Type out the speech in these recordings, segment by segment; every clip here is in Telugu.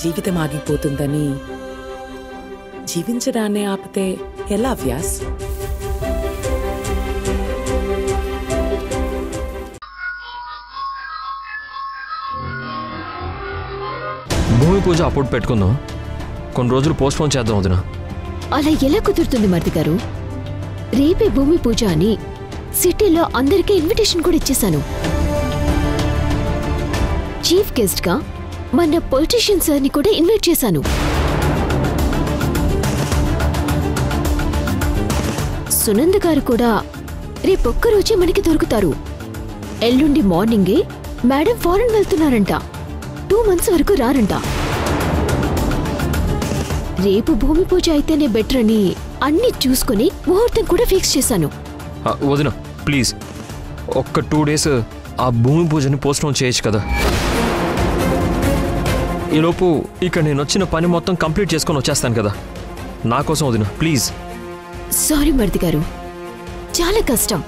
జీవితం ఆగిపోతుందని జీవించడాన్ని ఆపితే ఎలా వ్యాస్? భూమి పూజ అప్పుడు పెట్టుకుందాం, కొన్ని రోజులు పోస్ట్ పోన్ చేద్దాం వదినా. అలా ఎలా కుదురుతుంది మరిది గారు? రేపే భూమి పూజ అని సిటీలో అందరికీ ఇన్విటేషన్ కూడా ఇచ్చేశాను. చీఫ్ గెస్ట్ గా మన పొలిటీషియన్ సార్ని కూడా ఇన్వైట్ చేశాను. సునంద గారు కూడా రేపొక్కరోజే మనకి దొరుకుతారు. ఎల్లుండి మార్నింగే మేడం ఫారెన్ వెళ్తున్నారంట. 2 months వరకు రారంట. రేపు భూమి పూజ అయితేనే బెటర్ అని అన్ని చూసుకుని ముహూర్తం కూడా ఫిక్స్ చేశాను. వదినా ప్లీజ్ ఒక్క 2 days ఆ భూమి పూజని పోస్ట్ పోన్ చేయొచ్చు కదా. ఈలోపు ఇక్కడ నేను వచ్చిన పని మొత్తం కంప్లీట్ చేసుకొని వచ్చేస్తాను కదా. నా కోసం వదినా ప్లీజ్. సారీ మరిది గారు, చాలా కష్టం.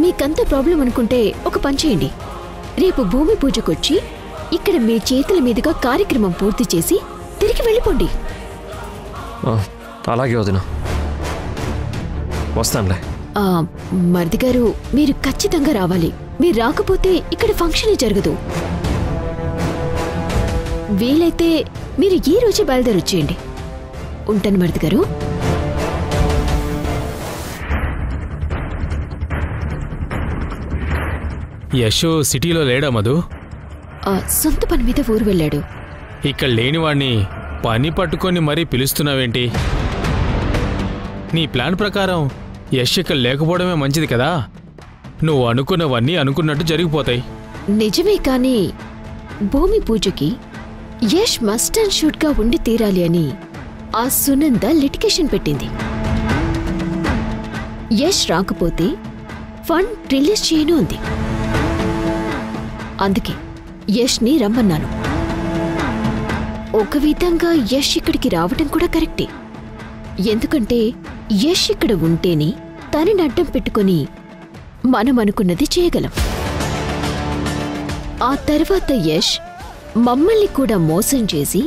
మీకంత ప్రాబ్లం అనుకుంటే ఒక పని చేయండి. రేపు భూమి పూజకొచ్చి ఇక్కడ మీ చేతుల మీదుగా కార్యక్రమం పూర్తి చేసి తిరిగి వెళ్ళిపోండి. అలాగే వదినా, వస్తానులే. మరిది గారు, మీరు ఖచ్చితంగా రావాలి. మీరు రాకపోతే ఇక్కడ ఫంక్షన్ జరగదు. వీలైతే మీరు ఈ రోజే బయలుదేరొచ్చేయండి. ఉంటాను మరిది గారు. యశో సిటీలో లేడా మధు? సొంత పని మీద ఊరు వెళ్ళాడు. ఇక్కడ లేనివాణ్ణి పని పట్టుకొని మరీ పిలుస్తున్నావేంటి? నీ ప్లాన్ ప్రకారం యశ్ ఇక్కడ లేకపోవడమే మంచిది కదా. నువ్వు అనుకున్నవన్నీ అనుకున్నట్టు జరిగిపోతాయి. నిజమే, కానీ భూమి పూజకి యశ్ మస్ట్ అండ్ షుడ్ గా ఉండి తీరాలి అని ఆ సునంద లిటికేషన్ పెట్టింది. యశ్ రాకపోతే ఫండ్ రిలీజ్ చేయను ఉంది. అందుకే యష్ ని రమ్మన్నాను. ఒక విధంగా యష్ ఇక్కడికి రావటం కూడా కరెక్టే. ఎందుకంటే యష్ ఇక్కడ ఉంటేనే తనని అడ్డం పెట్టుకుని మనం అనుకున్నది చేయగలం. ఆ తర్వాత యష్ మమ్మల్ని కూడా మోసం చేసి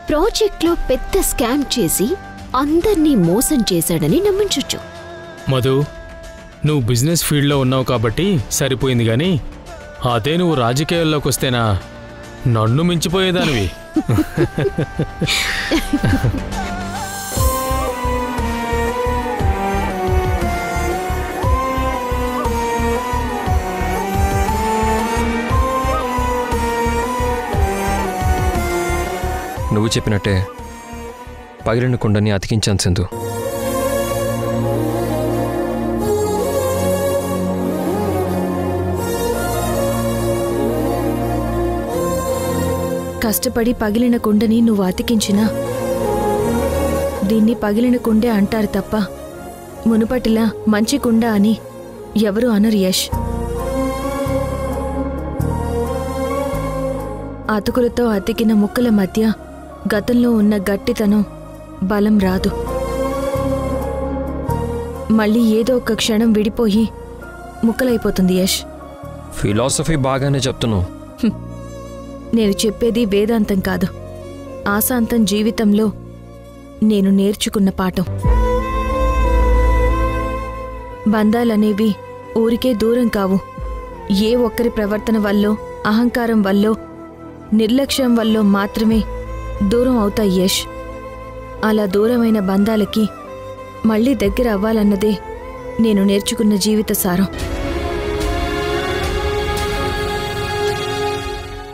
ప్రాజెక్ట్లో పెద్ద స్కామ్ చేసి అందర్నీ మోసం చేశాడని నమ్మించొచ్చు. మధు, నువ్వు బిజినెస్ ఫీల్డ్లో ఉన్నావు కాబట్టి సరిపోయింది, గాని అదే నువ్వు రాజకీయాల్లోకి వస్తేనా నన్ను మించిపోయేదానివి. నువ్వు చెప్పినట్టే పగిలిన కుండని అతికించాను సింధు. కష్టపడి పగిలిన కుండని నువ్వు అతికించినా దీన్ని పగిలిన కుండే అంటారు తప్ప మునుపటిలా మంచి కుండ అని ఎవరు అనరు యష్. అతుకులతో అతికిన ముక్కల మధ్య గతంలో ఉన్న గట్టితనం, బలం రాదు. మళ్ళీ ఏదో ఒక క్షణం విడిపోయి ముక్కలైపోతుంది యష్. ఫిలాసఫీ బాగానే చెప్తున్నావు. నేను చెప్పేది వేదాంతం కాదు, ఆశాంతం జీవితంలో నేను నేర్చుకున్న పాఠం. బంధాలనేవి ఊరికే దూరం కావు. ఏ ఒక్కరి ప్రవర్తన వల్లో, అహంకారం వల్లో, నిర్లక్ష్యం వల్లో మాత్రమే దూరం అవుతాయి యష్. అలా దూరమైన బంధాలకి మళ్ళీ దగ్గర అవ్వాలన్నదే నేను నేర్చుకున్న జీవిత సారం.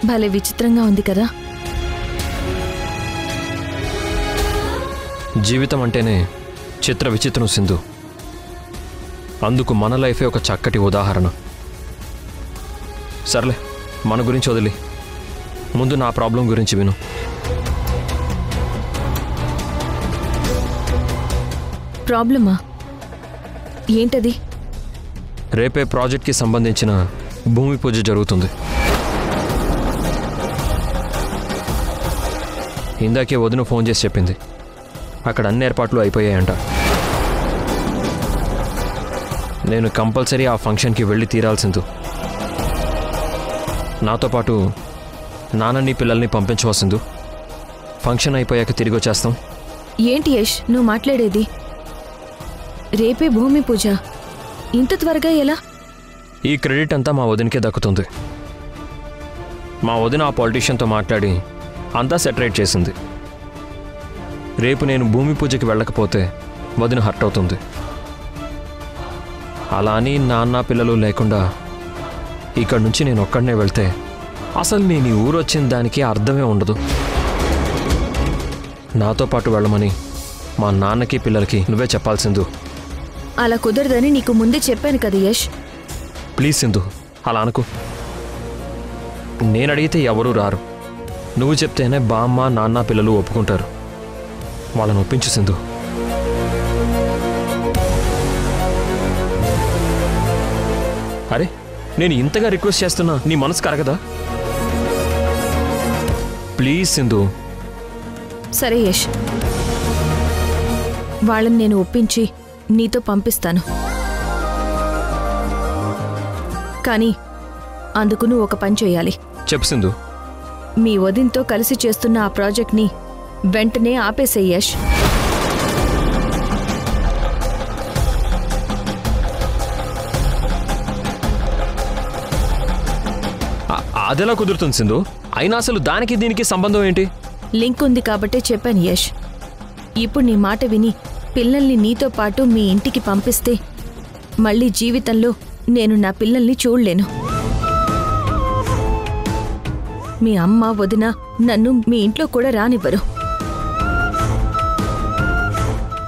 భలే విచిత్రంగా ఉంది కదా. జీవితం అంటేనే చిత్ర విచిత్రం సింధు. అందుకు మన లైఫే ఒక చక్కటి ఉదాహరణ. సర్లే, మన గురించి వదిలి ముందు నా ప్రాబ్లం గురించి విను. ప్రాబ్లమా? ఏంటది? రేపే ప్రాజెక్ట్కి సంబంధించిన భూమి పూజ జరుగుతుంది. ఇందాకే వదిన ఫోన్ చేసి చెప్పింది అక్కడ అన్ని ఏర్పాట్లు అయిపోయాయంట. నేను కంపల్సరీ ఆ ఫంక్షన్కి వెళ్ళి తీరాల్సింది. నాతో పాటు నాన్నని పిల్లల్ని పంపించవలసింది. ఫంక్షన్ అయిపోయాక తిరిగి వచ్చేస్తాం. ఏంటి యష్ నువ్వు మాట్లాడేది? రేపే భూమి పూజ, ఇంత త్వరగా ఎలా? ఈ క్రెడిట్ అంతా మా వదినకే దక్కుతుంది. మా వదిన ఆ పాలిటీషియన్తో మాట్లాడి అంతా సెటరేట్ చేసింది. రేపు నేను భూమి పూజకి వెళ్ళకపోతే వదిన హర్ట్ అవుతుంది. అలా అని నాన్న పిల్లలు లేకుండా ఇక్కడి నుంచి నేను ఒక్కడనే వెళ్తే అసలు నేను ఈ ఊరు వచ్చిన దానికి అర్థమే ఉండదు. నాతో పాటు వెళ్ళమని మా నాన్నకి పిల్లలకి నువ్వే చెప్పాలి సింధు. అలా కుదరదని నీకు ముందే చెప్పాను కదా యష్. ప్లీజ్ సింధు, అలా అనుకో. నేను అడిగితే ఎవరూ రారు. నువ్వు చెప్తేనే బామ్మ నాన్న పిల్లలు ఒప్పుకుంటారు. వాళ్ళని ఒప్పించు సింధు. అరే, నేను ఇంతగా రిక్వెస్ట్ చేస్తున్నా నీ మనసు కరగదా? ప్లీజ్ సింధు. సరే యష్, వాళ్ళని నేను ఒప్పించి నీతో పంపిస్తాను. కానీ అందుకు నువ్వు ఒక పని చేయాలి. చెప్పు సింధు. మీ వదినతో కలిసి చేస్తున్న ఆ ప్రాజెక్ట్ని వెంటనే ఆపేసేయ్ యష్. అదెలా కుదురుతుంది సింధు? అయినా అసలు దానికి దీనికి సంబంధం ఏంటి? లింక్ ఉంది కాబట్టే చెప్పాను యష్. ఇప్పుడు నీ మాట విని పిల్లల్ని నీతో పాటు మీ ఇంటికి పంపిస్తే మళ్ళీ జీవితంలో నేను నా పిల్లల్ని చూడలేను. మీ అమ్మ వదిన నన్ను మీ ఇంట్లో కూడా రానివ్వరు.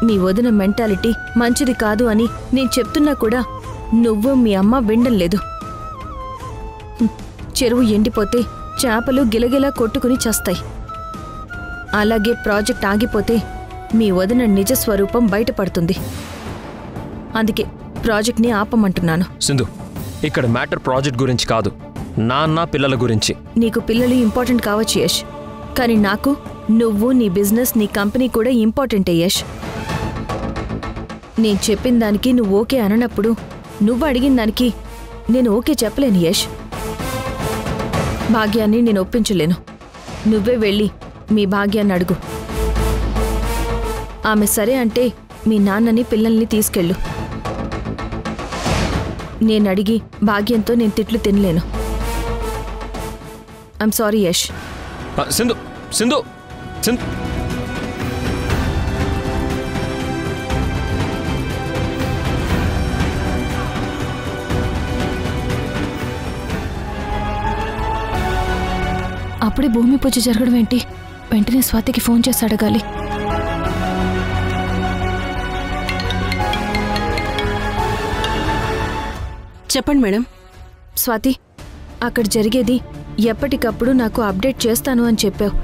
మీ వదిన మెంటాలిటీ మంచిది కాదు అని నేను చెప్తున్నా కూడా నువ్వు మీ అమ్మ వినడం లేదు. చెరువు ఎండిపోతే చేపలు గిలగిలా కొట్టుకుని చస్తాయి. అలాగే ప్రాజెక్ట్ ఆగిపోతే మీ వదిన నిజస్వరూపం బయటపడుతుంది. అందుకే ప్రాజెక్ట్ని ఆపమంటున్నాను. సింధు, ఇక్కడ మ్యాటర్ ప్రాజెక్ట్ గురించి కాదు, నాన్న పిల్లల గురించి. నీకు పిల్లలు ఇంపార్టెంట్ కావచ్చు యష్, కానీ నాకు నువ్వు, నీ బిజినెస్, నీ కంపెనీ కూడా ఇంపార్టెంటే యష్. నేను చెప్పిన దానికి నువ్వు ఓకే అననప్పుడు నువ్వు అడిగిన దానికి నేను ఓకే చెప్పలేను యష్. భాగ్యాన్ని నేను ఒప్పించలేను. నువ్వే వెళ్ళి మీ భాగ్యాన్ని అడుగు. ఆమె సరే అంటే మీ నాన్నని పిల్లల్ని తీసుకెళ్ళు. నేను అడిగి భాగ్యంతో నేను తిట్లు తినలేను. I'm sorry Yash. సింధు సింధు సింధు అప్పుడే భూమి పూజ జరగడం ఏంటి? వెంటనే స్వాతికి ఫోన్ చేసి అడగాలి. చెప్పండి మేడం. స్వాతి, అక్కడ జరిగేది ఎప్పటికప్పుడు నాకు అప్డేట్ చేస్తాను అని చెప్పావు.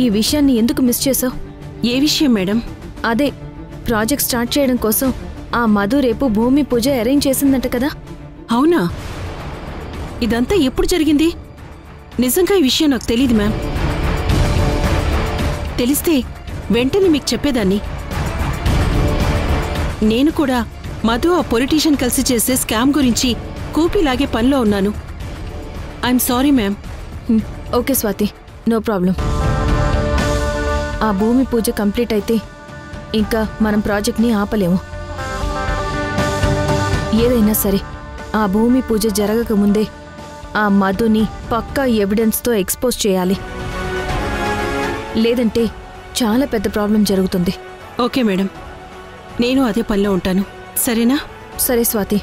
ఈ విషయాన్ని ఎందుకు మిస్ చేసావు? ఏ విషయం మేడం? అదే ప్రాజెక్ట్ స్టార్ట్ చేయడం కోసం ఆ మధు రేపు భూమి పూజ అరేంజ్ చేసిందంట కదా. అవునా? ఇదంతా ఎప్పుడు జరిగింది? నిజంగా ఈ విషయం నాకు తెలియదు మ్యామ్. తెలిస్తే వెంటనే మీకు చెప్పేదాన్ని. నేను కూడా మధు ఆ పొలిటీషియన్ కలిసి చేసే స్కామ్ గురించి కూపీలాగే పనిలో ఉన్నాను. I'm sorry ma'am. Okay Swathi, no problem. ఆ భూమి పూజ కంప్లీట్ అయితే ఇంకా మనం ప్రాజెక్ట్ని ఆపలేము. ఏదైనా సరే ఆ భూమి పూజ జరగకముందే ఆ మధుని పక్కా ఎవిడెన్స్తో ఎక్స్పోజ్ చేయాలి. లేదంటే చాలా పెద్ద ప్రాబ్లం జరుగుతుంది. ఓకే మేడం, నేను అదే పనిలో ఉంటాను. సరేనా? సరే స్వాతి,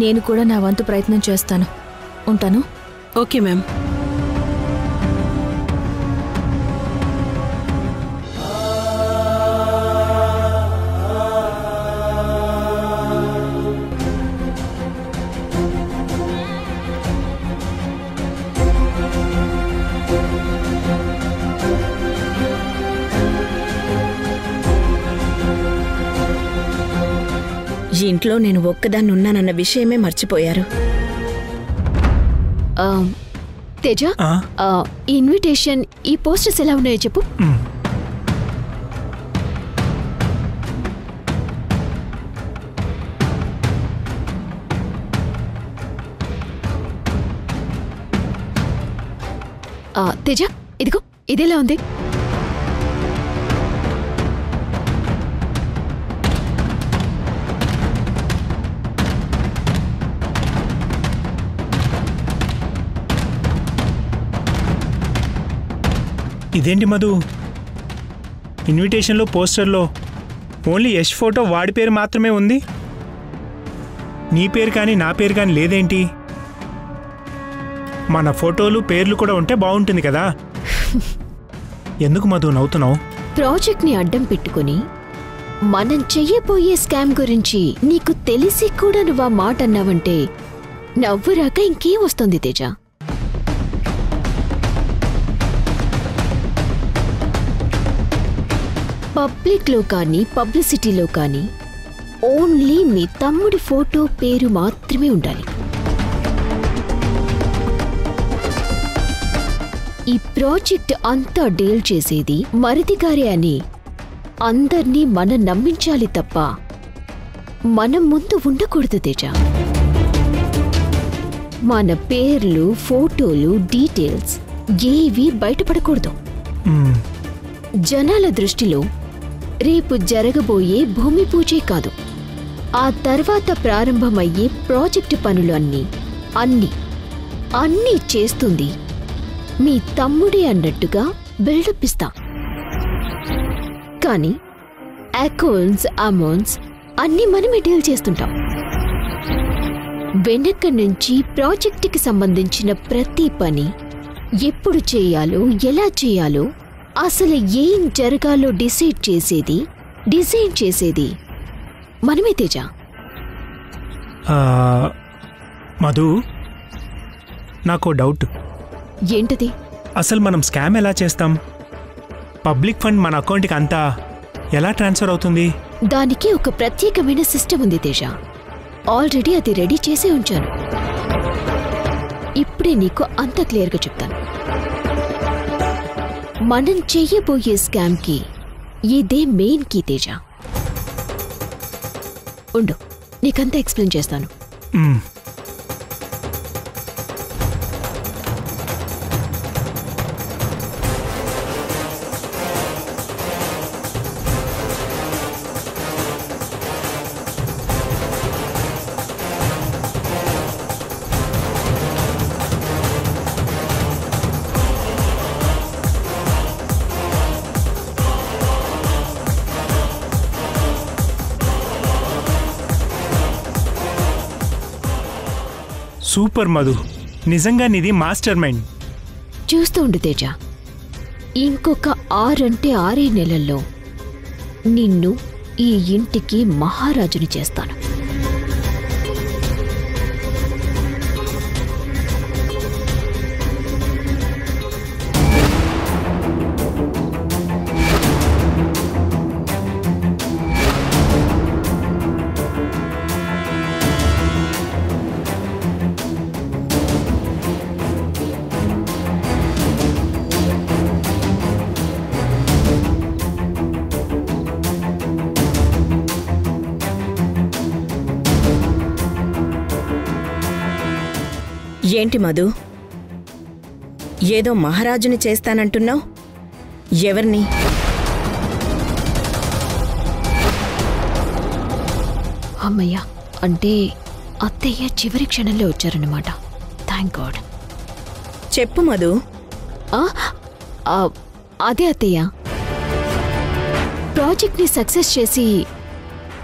నేను కూడా నా వంతు ప్రయత్నం చేస్తాను. ఉంటాను. Okay ma'am. ఇంట్లో నేను ఒక్కదాన్ని ఉన్నానన్న విషయమే మర్చిపోయారు. తేజ, ఈ ఇన్విటేషన్, ఈ పోస్టర్స్ ఎలా ఉన్నాయో చెప్పు. తేజ, ఇదిగో ఇదేలా ఉంది? ఇదేంటి మధు, ఇన్విటేషన్లో పోస్టర్లో ఓన్లీ యష్ ఫోటో వాడి పేరు మాత్రమే ఉంది, నీ పేరు కానీ నా పేరు కానీ లేదేంటి? మన ఫోటోలు పేర్లు కూడా ఉంటే బాగుంటుంది కదా. ఎందుకు మధు నవ్వుతున్నావు? ప్రాజెక్ట్ని అడ్డం పెట్టుకుని మనం చెయ్యబోయే స్కామ్ గురించి నీకు తెలిసి కూడా నువ్వు ఆ మాట అన్నావంటే నవ్వు రాక ఇంకేం వస్తుంది తేజ? పబ్లిక్లో కానీ పబ్లిసిటీలో కానీ ఓన్లీ మీ తమ్ముడి ఫోటో పేరు మాత్రమే ఉండాలి. ఈ ప్రాజెక్ట్ అంతా డీల్ చేసేది మరిదిగారే అని అందర్నీ మనం నమ్మించాలి తప్ప మనం ముందు ఉండకూడదు తేజ. మన పేర్లు, ఫోటోలు, డీటెయిల్స్ ఏవి బయటపడకూడదు. జనాల దృష్టిలో రేపు జరగబోయే భూమి పూజే కాదు, ఆ తర్వాత ప్రారంభమయ్యే ప్రాజెక్టు పనులు అన్నీ చేస్తుంది మీ తమ్ముడే అన్నట్టుగా బిల్డప్ ఇస్తాం. కానీ అకౌంట్స్, అమౌంట్స్ అన్నీ మనమే డీల్ చేస్తుంటాం. వెనక నుంచి ప్రాజెక్టుకి సంబంధించిన ప్రతి పని ఎప్పుడు చేయాలో, ఎలా చేయాలో, అసలు ఏం జరగాలో డిజైన్ చేసేది మనమే తేజ. మధు, నాకు డౌట్. ఏంటది? అసలు మనం స్కామ్ ఎలా చేస్తాం? పబ్లిక్ ఫండ్ మన అకౌంట్కి అంతా ఎలా ట్రాన్స్ఫర్ అవుతుంది? దానికి ఒక ప్రత్యేకమైన సిస్టమ్ ఉంది తేజ. ఆల్రెడీ అది రెడీ చేసే ఉంచాను. ఇప్పుడే నీకు అంత క్లియర్గా చెప్తాను. మనం చెయ్యబోయే స్కామ్కి ఇదే మెయిన్ కీ తేజ. ఉండు, నీకంతా ఎక్స్ప్లెయిన్ చేస్తాను. సూపర్ మధు, నిజంగా నీది మాస్టర్ మైండ్. చూస్తూ ఉండు తేజ, ఇంకొక 6 అంటే 6 నెలల్లో నిన్ను ఈ ఇంటికి మహారాజుని చేస్తాను. ఏంటి మధు, ఏదో మహారాజుని చేస్తానంటున్నావు? ఎవరిని? అమ్మయ్య, అంటే అత్తయ్య చివరి క్షణంలో వచ్చారన్నమాట. Thank God. చెప్పు మధు. అదే అత్తయ్య, ప్రాజెక్ట్ని సక్సెస్ చేసి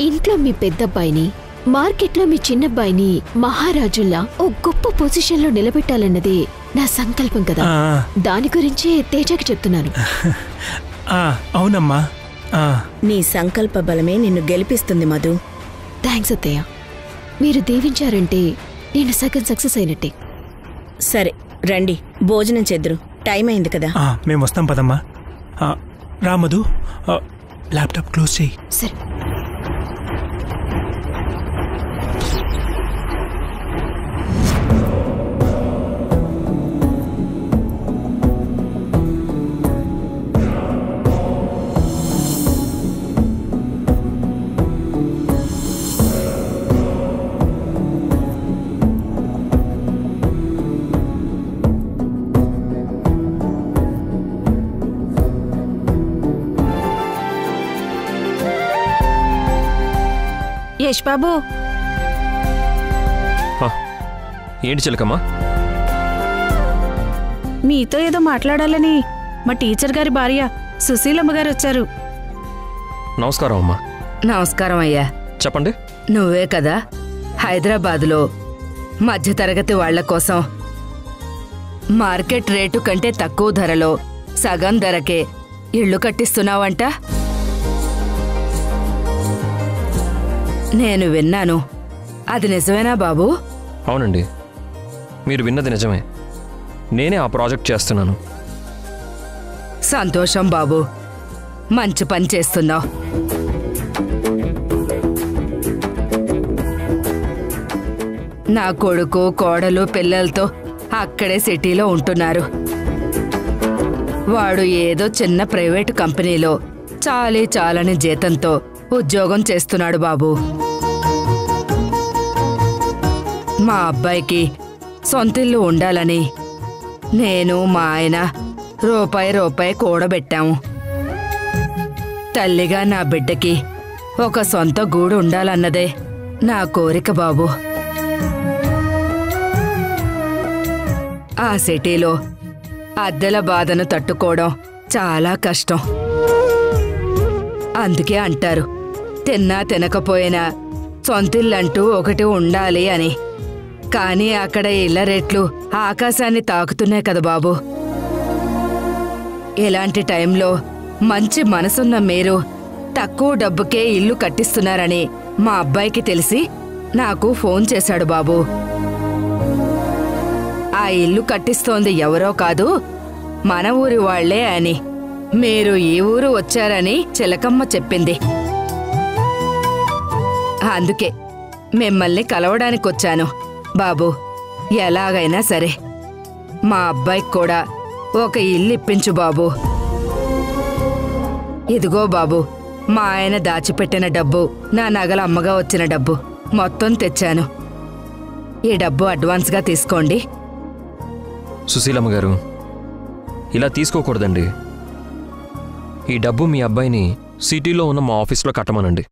ఇంట్లో మీ పెద్దబ్బాయిని, మార్కెట్లో మీ చిన్నబ్బాయిని మహారాజుల్లా ఓ గొప్ప పొజిషన్లో నిలబెట్టాలన్నదే నా సంకల్పం కదా. దాని గురించే తేజకి చెప్తున్నాను. అవునమ్మా, నీ సంకల్ప బలమే నిన్ను గెలిపిస్తుంది మధు. థ్యాంక్స్ అత్తయ్య, మీరు దీవించారంటే నేను సగం సక్సెస్ అయినట్టే. సరే రండి, భోజనం చేద్దురు, టైం అయింది కదా. మేము వస్తాం పదమ్మా. రా మధు, ల్యాప్టాప్ క్లోజ్ చేయి. సరే. యష్ బాబు, ఏంటి చిలకమ్మా? మీతో ఏదో మాట్లాడాలని మా టీచర్ గారి భార్య సుశీలమ్మ గారు వచ్చారు. నమస్కారం అమ్మా. నమస్కారం అయ్యా. చెప్పండి. నువ్వే కదా హైదరాబాదులో మధ్యతరగతి వాళ్ల కోసం మార్కెట్ రేటు కంటే తక్కువ ధరలో సగం ధరకే ఇళ్ళు కట్టిస్తున్నావంట? నేను విన్నాను. అది నిజమేనా బాబు? అవునండి, మీరు విన్నది నిజమే. నేనే ఆ ప్రాజెక్ట్ చేస్తున్నాను. సంతోషం బాబు, మంచి పని చేస్తున్నావు. నా కొడుకు కోడలు పిల్లలతో అక్కడే సిటీలో ఉంటున్నారు. వాడు ఏదో చిన్న ప్రైవేటు కంపెనీలో చాలని జీతంతో ఉద్యోగం చేస్తున్నాడు బాబు. మా అబ్బాయికి సొంతిల్లు ఉండాలని నేను మా ఆయన రూపాయి కూడబెట్టాము. తల్లిగా నా బిడ్డకి ఒక సొంత గూడు ఉండాలన్నదే నా కోరిక బాబు. ఆ సిటీలో అద్దెల బాధను తట్టుకోవడం చాలా కష్టం. అందుకే అంటారు, తిన్నా తినకపోయినా సొంతిల్లంటూ ఒకటి ఉండాలి అని. కానీ అక్కడ ఇళ్ల రేట్లు ఆకాశాన్ని తాకుతున్నాయి కదా బాబు. ఇలాంటి టైంలో మంచి మనసున్న మీరు తక్కువ డబ్బుకే ఇల్లు కట్టిస్తున్నారని మా అబ్బాయికి తెలిసి నాకు ఫోన్ చేశాడు బాబు. ఆ ఇల్లు కట్టిస్తోంది ఎవరో కాదు, మన ఊరి వాళ్లే అని. మీరు ఈ ఊరు వచ్చారని చిలకమ్మ చెప్పింది. అందుకే మిమ్మల్ని కలవడానికొచ్చాను బాబు. ఎలాగైనా సరే మా అబ్బాయికి కూడా ఒక ఇల్లు ఇప్పించు బాబు. ఇదిగో బాబు, మా ఆయన దాచిపెట్టిన డబ్బు, నా నగల అమ్మగా వచ్చిన డబ్బు మొత్తం తెచ్చాను. ఈ డబ్బు అడ్వాన్స్గా తీసుకోండి. సుశీలమ్మ గారు, ఇలా తీసుకోకూడదండి. ఈ డబ్బు మీ అబ్బాయిని సిటీలో ఉన్న మా ఆఫీస్లో కట్టమనండి.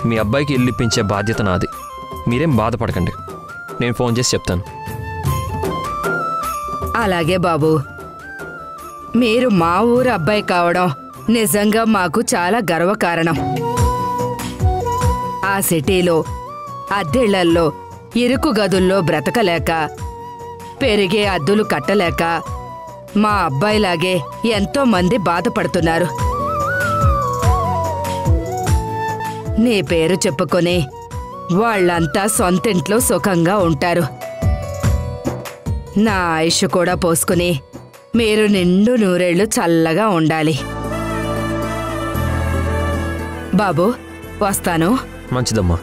మీ అబ్బాయికి ఇల్లు ఇప్పించే బాధ్యత నాది. మీరేం బాధపడకండి, నేను ఫోన్ చేసి చెప్తాను. అలాగే బాబు. మీరు మా ఊరు అబ్బాయి కావడం నిజంగా మాకు చాలా గర్వకారణం. ఆ సిటీలో అద్దెళ్లల్లో ఇరుకు గదుల్లో బ్రతకలేక, పెరిగే అద్దులు కట్టలేక మా అబ్బాయిలాగే ఎంతో మంది బాధపడుతున్నారు. నీ పేరు చెప్పుకొని వాళ్ళంతా సొంతింట్లో సుఖంగా ఉంటారు. నా ఆయుష్ కూడా పోసుకుని మీరు నిండు నూరేళ్లు చల్లగా ఉండాలి. బాబు, వస్తాను. మంచిదమ్మా.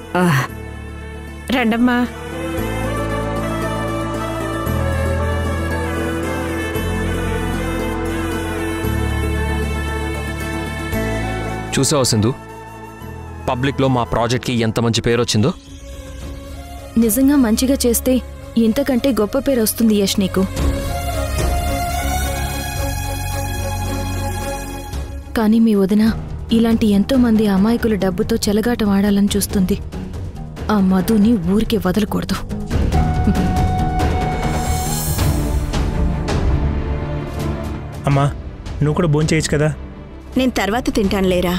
రండమ్మా. చూసావా సింధు, పబ్లిక్లో మా ప్రాజెక్ట్కి ఎంత మంచి పేరు వచ్చిందో. నిజంగా మంచిగా చేస్తే ఇంతకంటే గొప్ప పేరు వస్తుంది యష్ నీకు. కానీ మీ వదిన ఇలాంటి ఎంతో మంది అమాయకుల డబ్బుతో చెలగాటం ఆడాలని చూస్తుంది. ఆ మధుని ఊరికే వదలకూడదు. అమ్మా, నువ్వు కూడా భోంచేయచ్చు కదా. నేను తర్వాత తింటాను లేరా,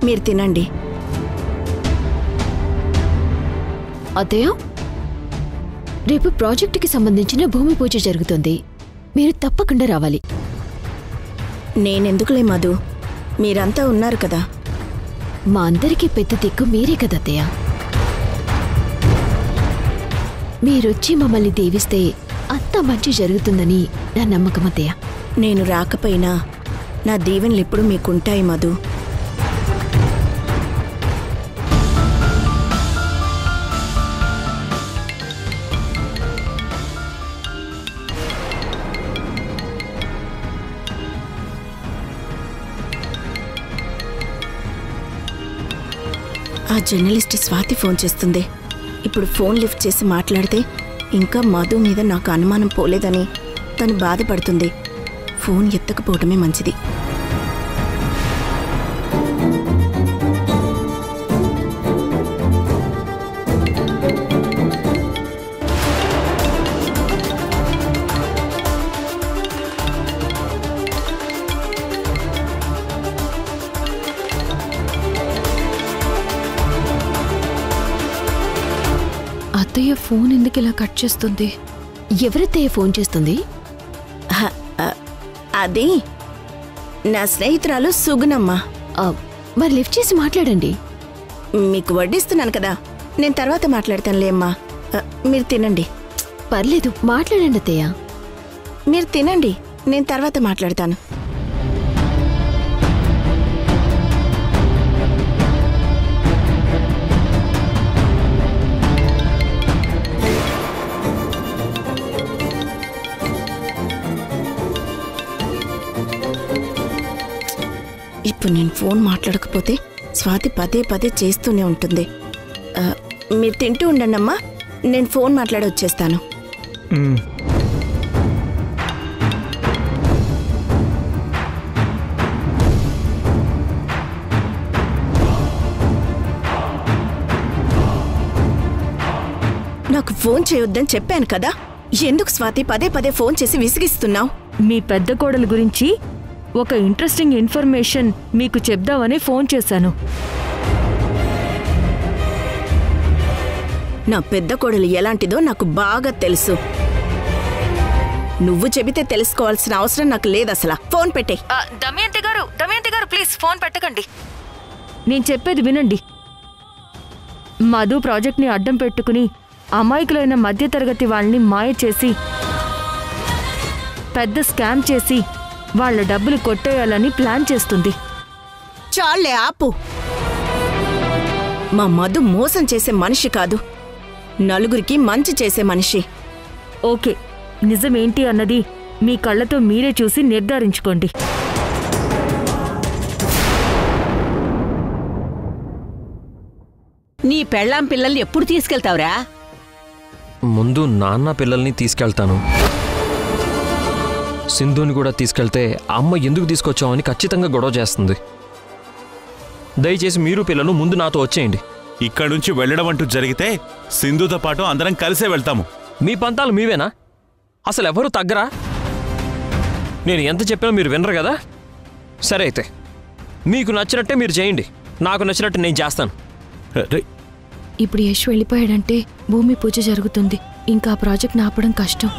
మీరు తినండి. అత్తయ్య, రేపు ప్రాజెక్టుకి సంబంధించిన భూమి పూజ జరుగుతుంది. మీరు తప్పకుండా రావాలి. నేనెందుకులే మధు, మీరంతా ఉన్నారు కదా. మా అందరికీ పెద్ద దిక్కు మీరే కదా అత్తయ్య. మీరొచ్చి మమ్మల్ని దీవిస్తే అంతా మంచి జరుగుతుందని నా నమ్మకం అత్తయ్య. నేను రాకపోయినా నా దీవెనలు ఎప్పుడు మీకుంటాయి మధు. ఆ జర్నలిస్ట్ స్వాతి ఫోన్ చేస్తుంది. ఇప్పుడు ఫోన్ లిఫ్ట్ చేసి మాట్లాడితే ఇంకా మధు మీద నాకు అనుమానం పోలేదని తను బాధపడుతుంది. ఫోన్ ఎత్తకపోవటమే మంచిది. అత్తయ్య ఫోన్ ఎందుకు ఇలా కట్ చేస్తుంది? ఎవరత్తయ్య ఫోన్ చేస్తుంది? అది నా స్నేహితురాలు సుగుణమ్మ. మరి లిఫ్ట్ చేసి మాట్లాడండి. మీకు వడ్డిస్తున్నాను కదా, నేను తర్వాత మాట్లాడతానులే అమ్మా. మీరు తినండి. పర్లేదు, మాట్లాడండి అత్తయ్య. మీరు తినండి, నేను తర్వాత మాట్లాడతాను. ఇప్పుడు నేను ఫోన్ మాట్లాడకపోతే స్వాతి పదే పదే చేస్తూనే ఉంటుంది. మీరు తింటూ ఉండండి అమ్మా, నేను ఫోన్ మాట్లాడి వచ్చేస్తాను. నాకు ఫోన్ చేయొద్దని చెప్పాను కదా, ఎందుకు స్వాతి పదే పదే ఫోన్ చేసి విసిగిస్తున్నావు? మీ పెద్ద కోడలు గురించి ఒక ఇంట్రెస్టింగ్ ఇన్ఫర్మేషన్ మీకు చెప్దామని ఫోన్ చేశాను. నా పెద్ద కోడలు ఎలాంటిదో నాకు బాగా తెలుసు. నువ్వు చెబితే తెలుసుకోవాల్సిన అవసరం నాకు లేదు. అసలు ఫోన్ పెట్టే. దమయంతి గారు ప్లీజ్ ఫోన్ పెట్టకండి. నేను చెప్పేది వినండి. మధు ప్రాజెక్ట్ని అడ్డం పెట్టుకుని అమాయకులైన మధ్యతరగతి వాళ్ళని మాయ చేసి పెద్ద స్కామ్ చేసి వాళ్ళ డబ్బులు కొట్టేయాలని ప్లాన్ చేస్తుంది. చాలే ఆపు. మా మధు మోసం చేసే మనిషి కాదు, నలుగురికి మంచి చేసే మనిషి. ఓకే, నిజమేంటి అన్నది మీ కళ్ళతో మీరే చూసి నిర్ధారించుకోండి. నీ పెళ్ళాం పిల్లల్ని ఎప్పుడు తీసుకెళ్తావురా? ముందు నాన్న పిల్లల్ని తీసుకెళ్తాను. సింధుని కూడా తీసుకెళ్తే అమ్మ ఎందుకు తీసుకొచ్చావని ఖచ్చితంగా గొడవ చేస్తుంది. దయచేసి మీరు పిల్లలు ముందు నాతో వచ్చేయండి. ఇక్కడి నుంచి వెళ్ళడం అంటూ జరిగితే సింధుతో పాటు అందరం కలిసే వెళ్తాము. మీ పంతాలు మీవేనా? అసలు ఎవరు తగ్గరా? నేను ఎంత చెప్పినా మీరు వినరు కదా. సరే అయితే మీకు నచ్చినట్టే మీరు చేయండి, నాకు నచ్చినట్టు నేను చేస్తాను. ఇప్పుడు యశ్ వెళ్ళిపోయాడంటే భూమి పూజ జరుగుతుంది. ఇంకా ఆ ప్రాజెక్ట్ని ఆపడం కష్టం.